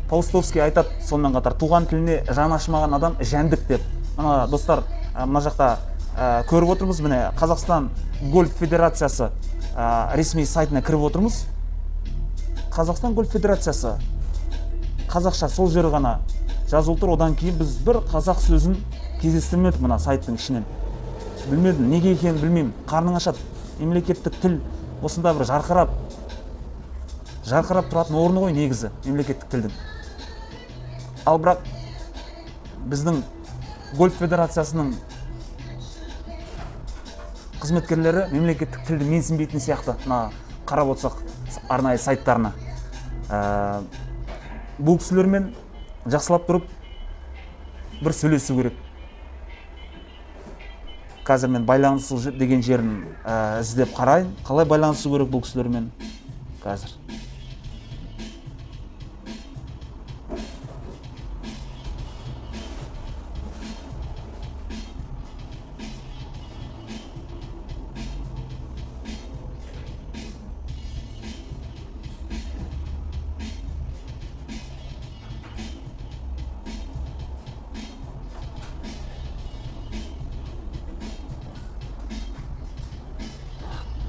Паустовский айтады сонымен қатар, туған тіліне жан ашымаған адам жәндік деп. Мына достар, мына жақта көріп отырмыз, міне Қазақстан гольф федерациясы ресми сайтына кіріп отырмыз. Қазақстан гольф федерациясы қазақша сол жері ғана жазылып тұр. Одан кейін біз бір қазақ сөзін кездестірмедік мына сайттың ішінен. Білмедім, неге екенін білмеймін. Қарның ашады. Мемлекеттік тіл осында бір жарқырап тұратын орны ғой негізі мемлекеттік тілдің. Ал бірақ біздің гольф федерациясының қызметкерлері мемлекеттік тілді менсінбейтін сияқты. Мына қарап отырсақ арнайы сайттарына. Бұл кісілермен жақсылап тұрып бір сөйлесу керек. Қазір мен байланысу деген жерін іздеп қарайын. Қалай байланысу керек бұл кісілермен қазір?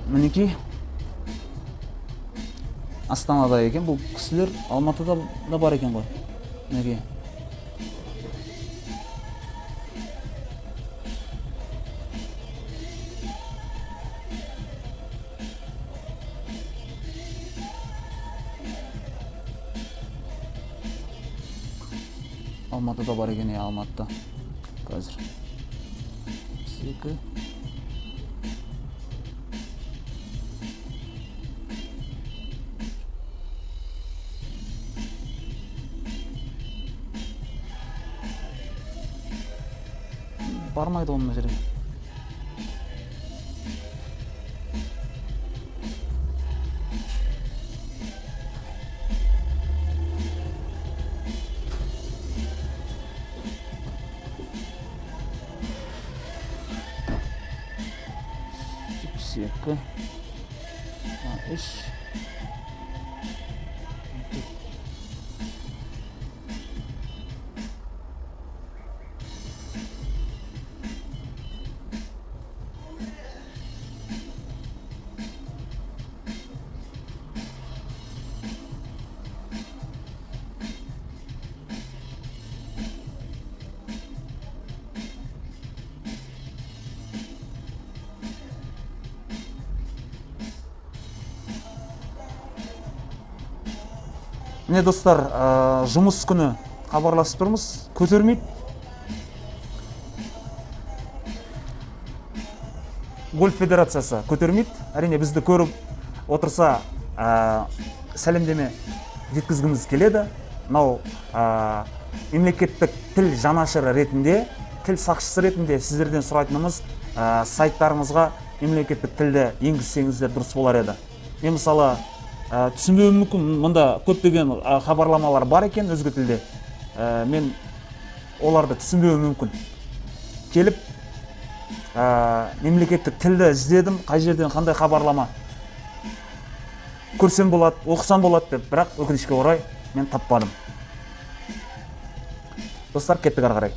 Мінекей Астанада екен, бұл кісілер Алматыда да бар екен ғой. Мінекей. Алматыда бар екен, Алматыда. Қазір. Секі. Бармайды оның жерге. Секі. Үш. Міне достар, жұмыс күні хабарласып тұрмыз, көтермейді. Гольф федерациясы көтермейді. Әрине бізді көріп отырса сәлемдеме жеткізгіміз келеді. Мынау мемлекеттік тіл жанашыры ретінде, тіл сақшысы ретінде сіздерден сұрайтынымыз сайттарыңызға мемлекеттік тілді енгізсеңіздер дұрыс болар еді. Мен мысалы түсінбеуім мүмкін, мұнда көптеген хабарламалар бар екен өзге тілде. Мен оларды түсінбеуім мүмкін. Келіп, мемлекеттік тілді іздедім, қай жерден қандай хабарлама көрсем болады, оқысам болады деп, бірақ өкінішке орай мен таппадым. Достар, кеттік ары қарай.